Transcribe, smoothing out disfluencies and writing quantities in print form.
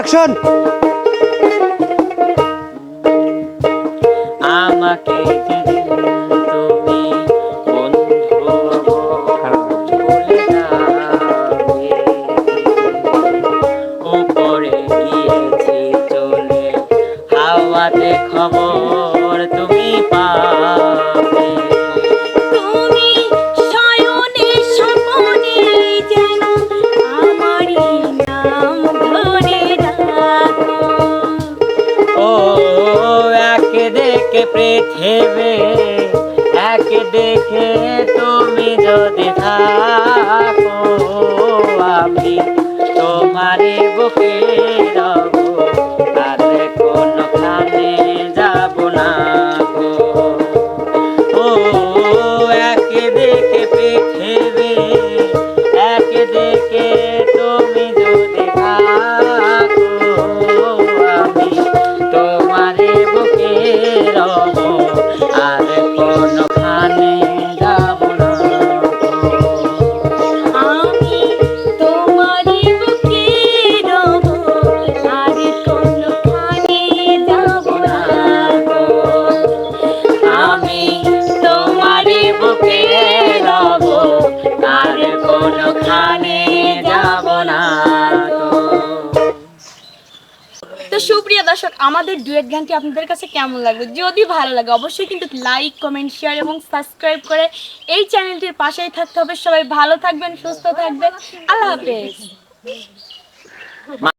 Action. আমাকে যেদিন তুমি বন্ধু ভুলে যাবে, উপরে গিয়েছি চলে হাওয়াতে খবর তুমি পাবে। তুমি শয়নে স্বপনে যেন আমারই নাম ধরে ডাকো। ও একে দেখে পৃথিবী, একে দেখে তুমি যদি থাকো, আমি তোমারে বুকে রব, আর কোনখানে যাব না গো। ও একে দেখে পৃথিবী, একে দেখে তুমি যদি থাকো, আমি তোমারে বুকে রব, আর কোনখানে যাব না গো। আমি তোমারই বুকে রব, আর কোনখানে যাব না গো। আমি তোমারে বুকে রব, আর কোনখানে যাব না গো। তো সুপ্রিয় দর্শক, আমাদের ডুয়েট গানটি আপনাদের কাছে কেমন লাগলো? যদি ভালো লাগে অবশ্যই কিন্তু লাইক, কমেন্ট, শেয়ার এবং সাবস্ক্রাইব করে এই চ্যানেলটির পাশেই থাকতে হবে। সবাই ভালো থাকবেন, সুস্থ থাকবেন। আল্লাহ হাফেজ।